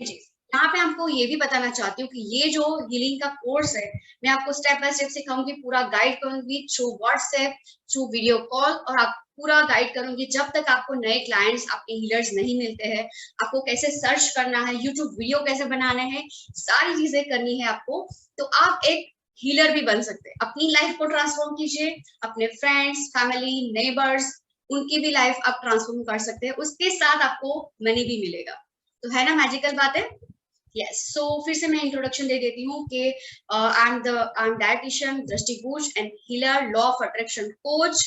चीज यहाँ पे आपको ये भी बताना चाहती हूँ कि ये जो हीलिंग का कोर्स है, मैं आपको स्टेप बाय स्टेप सिखाऊंगी, पूरा गाइड करूंगी through WhatsApp, through video call, और आप पूरा गाइड करूंगी जब तक आपको नए क्लाइंट्स, आपके हीलर्स नहीं मिलते हैं, आपको कैसे सर्च करना है, यूट्यूब वीडियो कैसे बनाने हैं, सारी चीजें करनी है आपको, तो आप एक हीलर भी बन सकते हैं। अपनी लाइफ को ट्रांसफॉर्म कीजिए, अपने फ्रेंड्स, फैमिली, नेबर्स, उनकी भी लाइफ आप ट्रांसफॉर्म कर सकते हैं, उसके साथ आपको मनी भी मिलेगा। तो है ना मैजिकल बात है। यस, सो फिर से मैं इंट्रोडक्शन दे देती हूँ कि I am dietitian Drishti Guj and healer, law of attraction coach,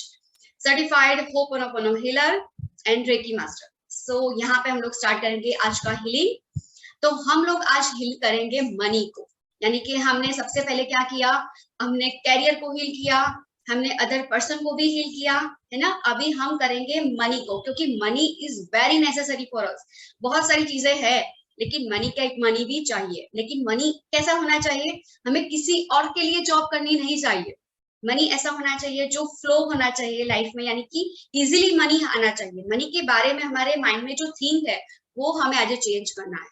certified ho'oponopono healer and reiki master. So यहाँ पे हम लोग स्टार्ट करेंगे आज का हीलिंग। तो हम लोग आज हील करेंगे मनी को, यानी कि हमने सबसे पहले क्या किया, हमने कैरियर को हील किया, हमने अदर पर्सन को भी हील किया, है ना। अभी हम करेंगे मनी को, क्योंकि money is very necessary for us. बहुत सारी चीजें हैं, लेकिन मनी का एक मनी भी चाहिए। लेकिन मनी कैसा होना चाहिए, हमें किसी और के लिए जॉब करनी नहीं चाहिए। मनी ऐसा होना चाहिए जो फ्लो होना चाहिए लाइफ में, यानी कि इजीली मनी आना चाहिए। मनी के बारे में हमारे माइंड में जो थिंक है वो हमें आज चेंज करना है।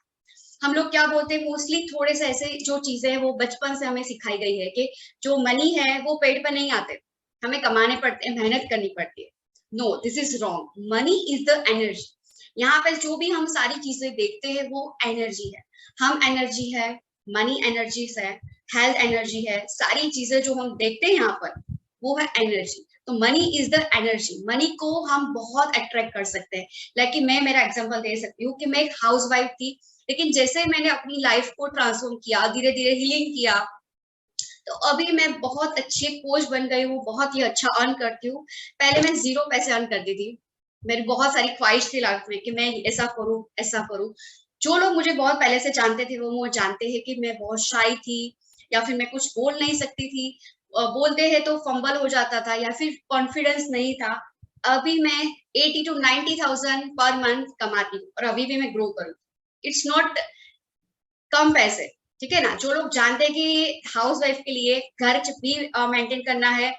हम लोग क्या बोलते हैं मोस्टली, थोड़े से ऐसे जो चीजें हैं वो बचपन से हमें सिखाई गई है कि जो मनी है वो पेट पर नहीं आते, हमें कमाने पड़ते हैं, मेहनत करनी पड़ती है। No, this is wrong. Money is the energy. यहाँ पे जो भी हम सारी चीजें देखते हैं वो एनर्जी है। हम एनर्जी है, मनी एनर्जी है, हेल्थ एनर्जी है, सारी चीजें जो हम देखते हैं यहाँ पर वो है एनर्जी। तो money is the energy. Money को हम बहुत अट्रैक्ट कर सकते हैं। लाइक मैं मेरा एग्जांपल दे सकती हूँ कि मैं एक हाउस वाइफ थी, लेकिन जैसे मैंने अपनी लाइफ को ट्रांसफॉर्म किया, धीरे धीरे हीलिंग किया, तो अभी मैं बहुत अच्छी कोच बन गई हूँ, बहुत ही अच्छा अर्न करती हूँ। पहले मैं 0 पैसे अर्न करती थी। मेरी बहुत सारी ख्वाहिश थी लाइफ में कि मैं ऐसा करूँ ऐसा करूँ। जो लोग मुझे बहुत पहले से जानते थे वो मुझे जानते हैं कि मैं बहुत शाई थी, या फिर मैं कुछ बोल नहीं सकती थी, बोलते हैं तो फंबल हो जाता था, या फिर कॉन्फिडेंस नहीं था। अभी मैं 80 to 90,000 पर मंथ कमाती हूँ, और अभी भी मैं ग्रो करूँ। इट्स नॉट कम पैसे, ठीक है ना। जो लोग जानते हैं कि हाउस वाइफ के लिए घर भी मेंटेन करना है,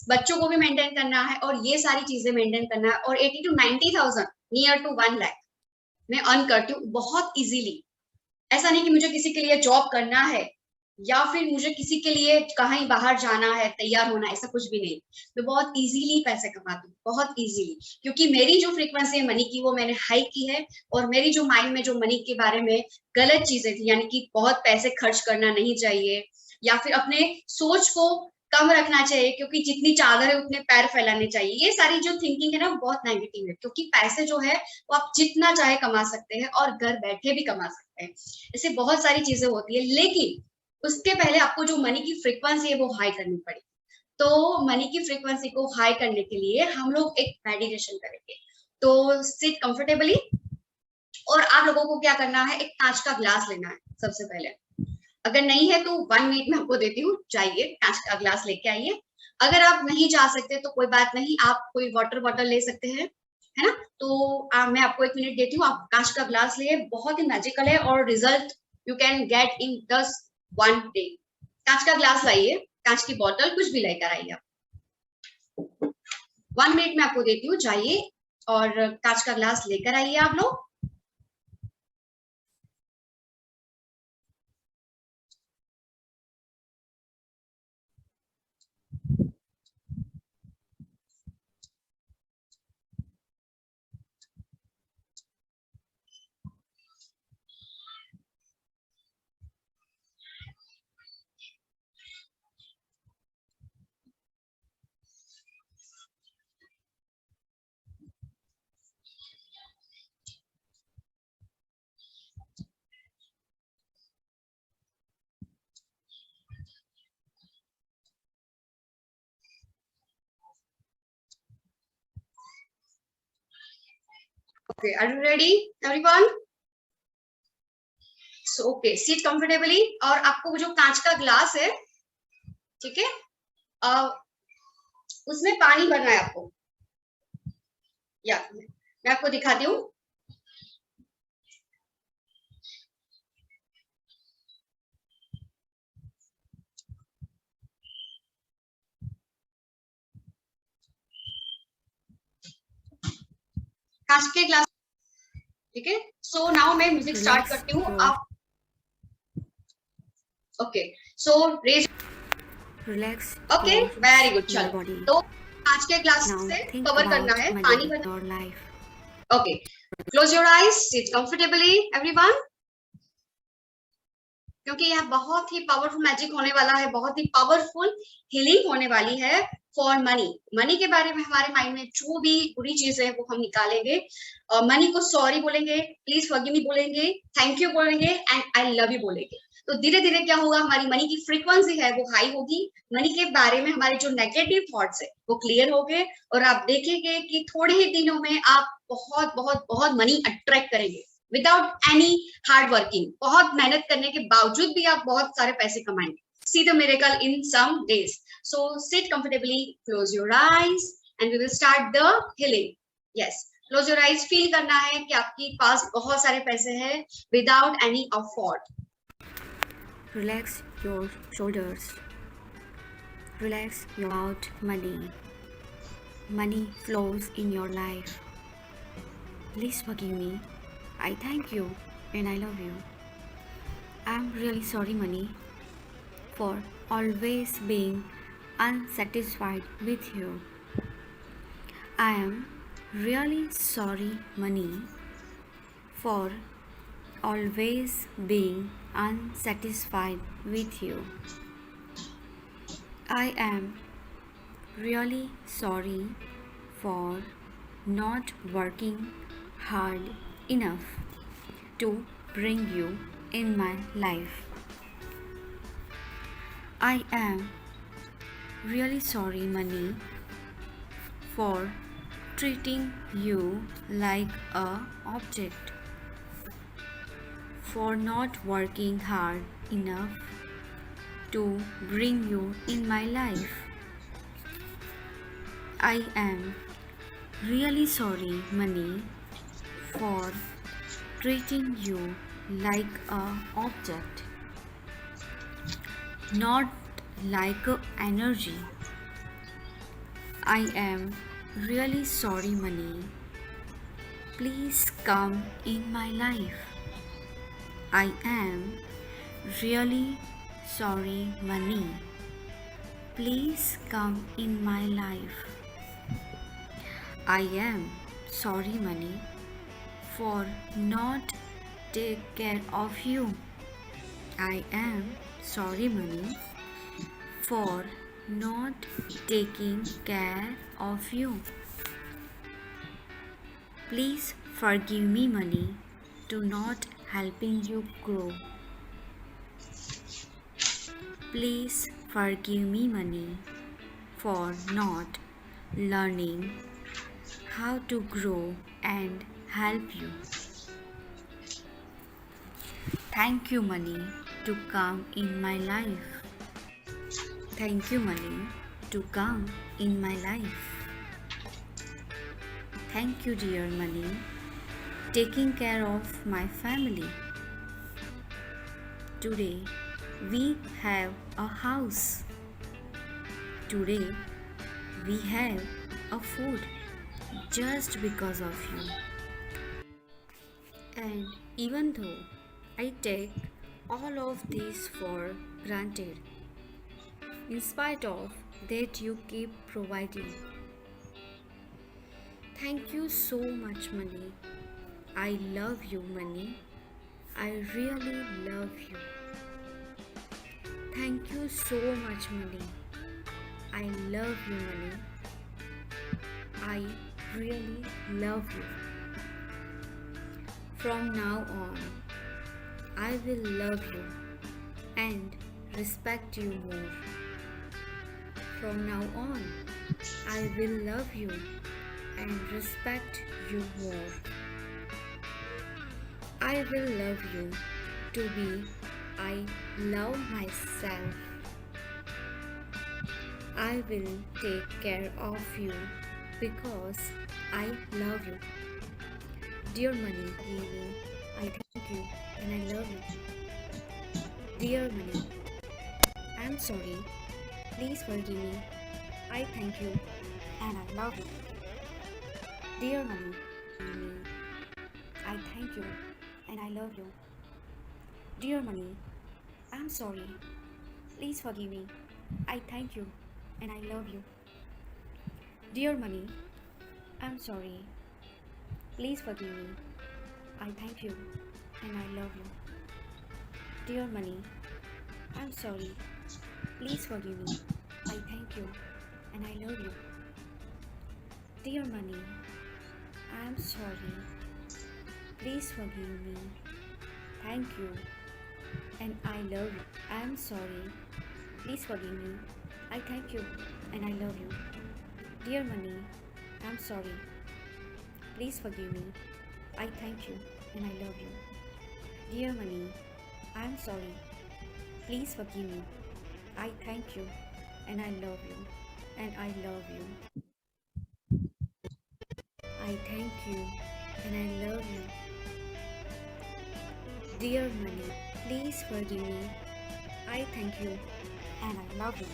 बच्चों को भी मेंटेन करना है, और ये सारी चीजें मेंटेन करना है, और 80 to 90,000 नियर टू 1 लाख मैं अर्न करती हूँ बहुत इजीली। ऐसा नहीं कि मुझे किसी के लिए जॉब करना है, या फिर मुझे किसी के लिए कहीं बाहर जाना है, तैयार होना है, ऐसा कुछ भी नहीं। मैं बहुत इजीली पैसे कमाती हूँ, बहुत इजीली, क्योंकि मेरी जो फ्रीक्वेंसी है मनी की वो मैंने हाई की है। और मेरी जो माइंड में जो मनी के बारे में गलत चीजें थी, यानी कि बहुत पैसे खर्च करना नहीं चाहिए, या फिर अपने सोच को कम रखना चाहिए, क्योंकि जितनी चादर है उतने पैर फैलाने चाहिए, ये सारी जो थिंकिंग है ना बहुत नेगेटिव है। क्योंकि पैसे जो है वो आप जितना चाहे कमा सकते हैं, और घर बैठे भी कमा सकते हैं। ऐसे बहुत सारी चीजें होती है, लेकिन उसके पहले आपको जो मनी की फ्रीक्वेंसी है वो हाई करनी पड़ेगी। तो मनी की फ्रीक्वेंसी को हाई करने के लिए हम लोग एक मेडिटेशन करेंगे। तो सिट कंफर्टेबली, और आप लोगों को क्या करना है, एक कांच का ग्लास लेना है सबसे पहले। अगर नहीं है तो 1 मिनट में आपको देती हूँ, जाइए कांच का ग्लास लेके आइए। अगर आप नहीं जा सकते तो कोई बात नहीं, आप कोई वाटर बॉटल ले सकते हैं, है ना। तो मैं आपको 1 मिनट देती हूँ, आप कांच का ग्लास लिए, बहुत ही मैजिकल है, और result you can get in 1 day. कांच का ग्लास लाइए, कांच की बोतल कुछ भी लेकर आइए आप। 1 मिनट में आपको देती हूँ, जाइए और कांच का ग्लास लेकर आइए आप लोग। Okay, are you ready everyone? So okay, sit comfortably, और आपको जो कांच का ग्लास है, ठीक है, उसमें पानी भरना है आपको। या मैं आपको दिखाती हूँ। कांच के ग्लास, ठीक है. सो नाउ मैं म्यूजिक स्टार्ट Relax करती हूँ. your आप ओके. सो रेज. relax okay, your very good. your चलो, body. तो आज के क्लास Now से think कवर करना about है money पानी in भरना. your life. Okay, close your eyes, sit comfortably everyone, क्योंकि यह बहुत ही पावरफुल मैजिक होने वाला है, बहुत ही पावरफुल हीलिंग होने वाली है फॉर मनी. मनी के बारे में हमारे माइंड में जो भी बुरी चीजें हैं वो हम निकालेंगे. मनी को सॉरी बोलेंगे, प्लीज फॉरगिव मी बोलेंगे, थैंक यू बोलेंगे एंड आई लव यू बोलेंगे. तो धीरे धीरे क्या होगा, हमारी मनी की फ्रीक्वेंसी है वो हाई होगी. मनी के बारे में हमारे जो नेगेटिव थॉट्स है वो क्लियर हो गए और आप देखेंगे कि थोड़े ही दिनों में आप बहुत बहुत बहुत मनी अट्रैक्ट करेंगे विदाउट एनी हार्ड वर्किंग. बहुत मेहनत करने के बावजूद भी आप बहुत सारे पैसे कमाएंगे. See the miracle in some days. So sit comfortably, close your eyes, and we will start the healing. Yes, close your eyes. Feel करना है कि आपके पास बहुत सारे पैसे हैं without any effort. Relax your shoulders. Relax your out money. Money flows in your life. Please forgive me. I thank you and I love you. I'm really sorry, money, for always being unsatisfied with you. I am really sorry, money, for always being unsatisfied with you. I am really sorry for not working hard enough to bring you in my life. I am really sorry, money, for treating you like a object, for not working hard enough to bring you in my life. I am really sorry, money, for treating you like a object, not like a energy. I am really sorry, money. Please come in my life. I am really sorry, money. Please come in my life. I am sorry, money, for not take care of you. I am sorry, money, for not taking care of you. Please forgive me, money, to not helping you grow. Please forgive me, money, for not learning how to grow and help you. Thank you, money, to come in my life. Thank you, money, to come in my life. Thank you, dear money, taking care of my family. Today, we have a house. Today, we have a food just because of you. And even though I take all of this for granted, in spite of that you keep providing. Thank you so much, money. I love you, money. I really love you. Thank you so much, money. I love you, money. I really love you. From now on, I will love you and respect you more. From now on, I will love you and respect you more. I will love you to be I love myself. I will take care of you because I love you. Dear money, I thank you and I love you. Dear money, I'm sorry. Please forgive me. I thank you and I love you. Dear money, I thank thank you and I love you. Dear money, I'm sorry. Please forgive me. I thank you and I love you. Dear money, I'm sorry. Please forgive me. I thank you and I love you. Dear money, I'm sorry. Please forgive me. I thank you and I love you. Dear money, I'm sorry. Please forgive me. Thank you and I love you. I'm sorry. Please forgive me. I thank you and I love you. Dear money, I'm sorry. Please forgive me. I thank you and I love you. Dear money, I'm sorry. Please forgive me. I thank you and I love you. And I love you. I thank you and I love you. Dear money, please forgive me. I thank you and I love you.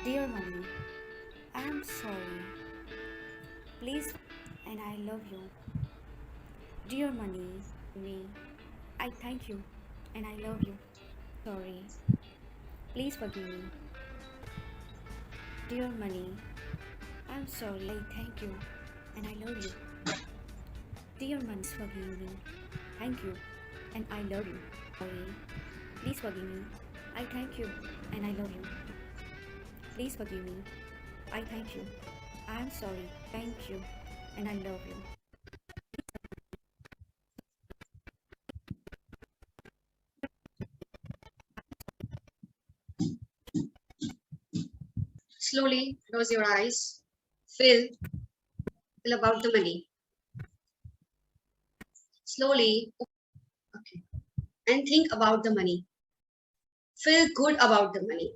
Dear money, I'm sorry. Please and I love you. Dear money, me, I thank you and I love you. Sorry. Please forgive me. Dear money, I'm sorry. I thank you and I love you. Dear money, forgive me. Thank you and I love you. Sorry. Please forgive me. I thank you and I love you. Please forgive me. I thank you. I am sorry. Thank you and I love you. Slowly close your eyes. Feel about the money. Slowly, okay, and think about the money. Feel good about the money.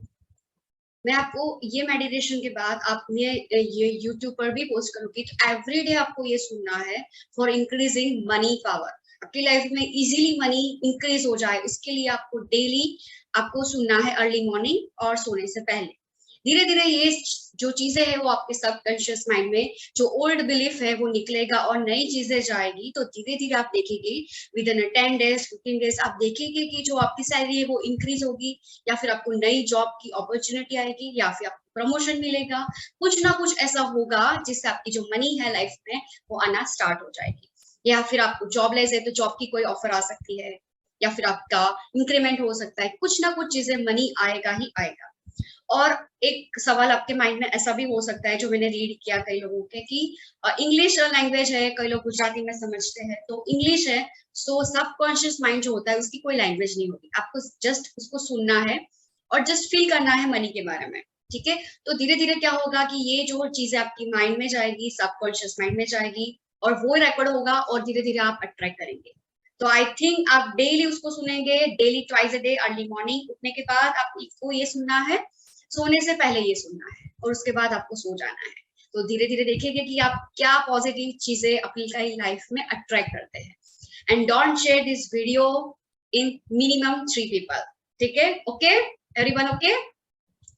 मैं आपको ये meditation के बाद आप ये YouTube पर भी post करूंगी, तो एवरीडे आपको ये सुनना है फॉर इंक्रीजिंग मनी पावर। आपकी लाइफ में इजीली मनी इंक्रीज हो जाए, उसके लिए आपको डेली आपको सुनना है अर्ली मॉर्निंग और सोने से पहले। धीरे धीरे ये जो चीजें हैं वो आपके सबकॉन्शियस माइंड में जो ओल्ड बिलीफ है वो निकलेगा और नई चीजें जाएगी। तो धीरे धीरे आप देखेंगे विद इन 10 डेज 15 डेज आप देखेंगे कि जो आपकी सैलरी है वो इंक्रीज होगी, या फिर आपको नई जॉब की अपॉर्चुनिटी आएगी, या फिर आपको प्रमोशन मिलेगा। कुछ ना कुछ ऐसा होगा जिससे आपकी जो मनी है लाइफ में वो आना स्टार्ट हो जाएगी। या फिर आपको जॉबलेस है तो जॉब की कोई ऑफर आ सकती है, या फिर आपका इंक्रीमेंट हो सकता है। कुछ ना कुछ चीजें मनी आएगा ही आएगा। और एक सवाल आपके माइंड में ऐसा भी हो सकता है जो मैंने रीड किया कई लोगों के, कि इंग्लिश लैंग्वेज है, कई लोग गुजराती में समझते हैं, तो इंग्लिश है, सो सबकॉन्शियस माइंड जो होता है उसकी कोई लैंग्वेज नहीं होती। आपको जस्ट उसको सुनना है और जस्ट फील करना है मनी के बारे में, ठीक है। तो धीरे धीरे क्या होगा कि ये जो चीजें आपकी माइंड में जाएगी, सबकॉन्शियस माइंड में जाएगी, और वो रिकॉर्ड होगा और धीरे धीरे आप अट्रैक्ट करेंगे। तो आई थिंक आप डेली उसको सुनेंगे, daily twice a day, early morning उठने के बाद आपको ये सुनना है, सोने से पहले ये सुनना है, और उसके बाद आपको सो जाना है। तो धीरे धीरे देखेंगे कि आप क्या पॉजिटिव चीजें अपनी लाइफ में अट्रैक्ट करते हैं। And don't share this video in minimum 3 people, ठीक है? Okay everyone, okay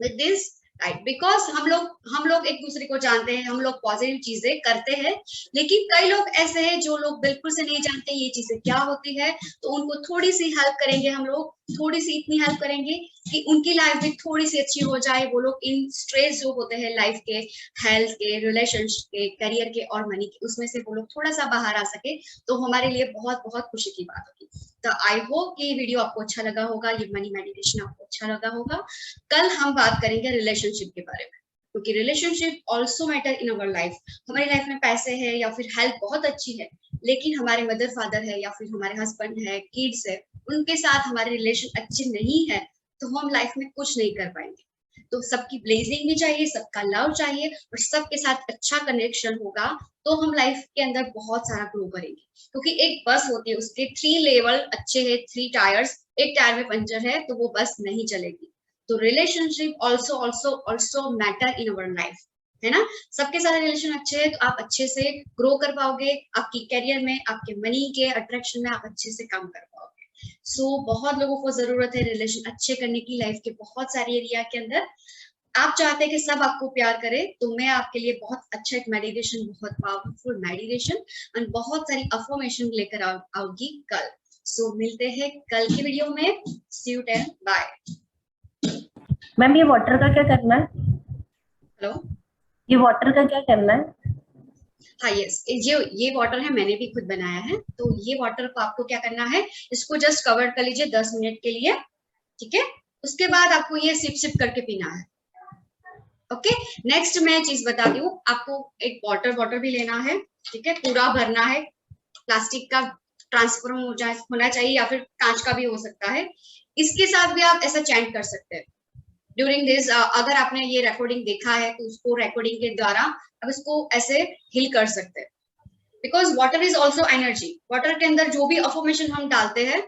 with this, right? Because हम लोग एक दूसरे को जानते हैं, हम लोग पॉजिटिव चीजें करते हैं, लेकिन कई लोग ऐसे हैं जो लोग बिल्कुल से नहीं जानते ये चीजें क्या होती है। तो उनको थोड़ी सी हेल्प करेंगे हम लोग, थोड़ी सी इतनी हेल्प करेंगे कि उनकी लाइफ भी थोड़ी सी अच्छी हो जाए। वो लोग इन स्ट्रेस जो होते हैं लाइफ के, हेल्थ के, रिलेशनशिप के, करियर के और मनी के, उसमें से वो लोग थोड़ा सा बाहर आ सके, तो हमारे लिए बहुत बहुत खुशी की बात होगी। तो आई होप कि ये वीडियो आपको अच्छा लगा होगा, ये मनी मेडिटेशन आपको अच्छा लगा होगा। कल हम बात करेंगे रिलेशनशिप के बारे में, क्योंकि relationship also matter in our life. हमारी लाइफ में पैसे है या फिर हेल्थ बहुत अच्छी है, लेकिन हमारे मदर फादर है या फिर हमारे हस्बैंड है, किड्स है, उनके साथ हमारे रिलेशन अच्छे नहीं है, तो हम लाइफ में कुछ नहीं कर पाएंगे। तो सबकी ब्लेसिंग भी चाहिए, सबका लव चाहिए, और सबके साथ अच्छा कनेक्शन होगा, तो हम लाइफ के अंदर बहुत सारा ग्रो करेंगे। क्योंकि एक बस होती है, उसके 3 लेवल अच्छे हैं, 3 टायर्स, एक टायर में पंचर है तो वो बस नहीं चलेगी। तो relationship also matter in our life, है ना? सबके साथ रिलेशन अच्छे है तो आप अच्छे से ग्रो कर पाओगे, आपकी करियर में, आपके मनी के अट्रैक्शन में आप अच्छे से काम कर पाओगे। सो बहुत लोगों को जरूरत है रिलेशन अच्छे करने की लाइफ के बहुत सारे एरिया के अंदर। आप चाहते हैं कि सब आपको प्यार करे, तो मैं आपके लिए बहुत अच्छा एक मेडिटेशन, बहुत पावरफुल मेडिटेशन और बहुत सारी अफर्मेशन लेकर आऊंगी कल। सो मिलते हैं कल की वीडियो में। सी यू देन, बाय। मैम ये वाटर का क्या करना है? हेलो, ये वाटर का क्या करना है? हाँ यस, ये वाटर है, मैंने भी खुद बनाया है। तो ये वाटर को आपको क्या करना है, इसको जस्ट कवर कर लीजिए 10 मिनट के लिए, ठीक है। उसके बाद आपको ये सिप सिप करके पीना है। ओके, नेक्स्ट मैं चीज बताती हूँ आपको, एक वाटर भी लेना है, ठीक है, पूरा भरना है। प्लास्टिक का ट्रांसफर होना चाहिए या फिर कांच का भी हो सकता है। इसके साथ भी आप ऐसा चैंट कर सकते हैं ड्यूरिंग दिस। अगर आपने ये रिकॉर्डिंग देखा है तो उसको रिकॉर्डिंग के द्वारा आप इसको ऐसे हिल कर सकते हैं, because water is also energy. Water के अंदर जो भी अफर्मेशन हम डालते हैं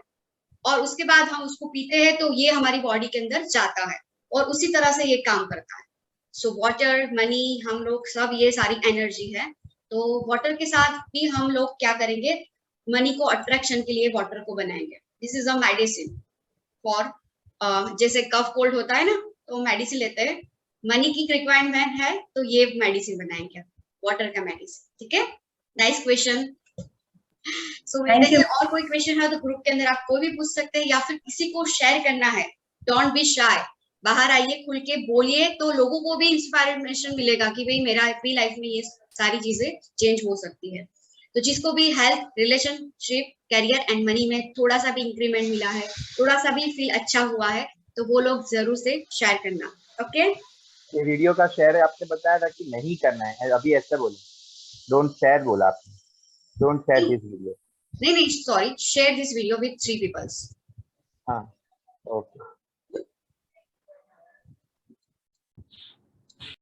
और उसके बाद हम उसको पीते हैं, तो ये हमारी बॉडी के अंदर जाता है और उसी तरह से ये काम करता है। सो वाटर, मनी, हम लोग सब ये सारी एनर्जी है। तो वाटर के साथ भी हम लोग क्या करेंगे, मनी को अट्रैक्शन के लिए वाटर को बनाएंगे। This is a medicine for, जैसे कफ कोल्ड होता है ना, तो मेडिसिन लेते हैं, मनी की रिक्वायरमेंट है तो ये मेडिसिन बनाएंगे, वाटर का मेडिसिन, ठीक है। Nice question. सो मिलते हैं। और कोई क्वेश्चन है तो ग्रुप के अंदर आप कोई भी पूछ सकते हैं, या फिर किसी को शेयर करना है, डोंट बी शाय, बाहर आइए, खुल के बोलिए, तो लोगों को भी इंस्पिरेशन मिलेगा कि भाई मेरा अपनी लाइफ में ये सारी चीजें चेंज हो सकती है। तो जिसको भी health, relationship, career and money में थोड़ा सा भी इंक्रीमेंट मिला है, थोड़ा सा भी फील अच्छा हुआ है, तो वो लोग जरूर से शेयर करना। ओके, ये वीडियो का शेयर आपने बताया था कि नहीं करना है, अभी ऐसा बोले, डोंट शेयर बोला आपने, डोंट शेयर दिस वीडियो। नहीं, sorry, share this video with 3 peoples. हाँ, ओके।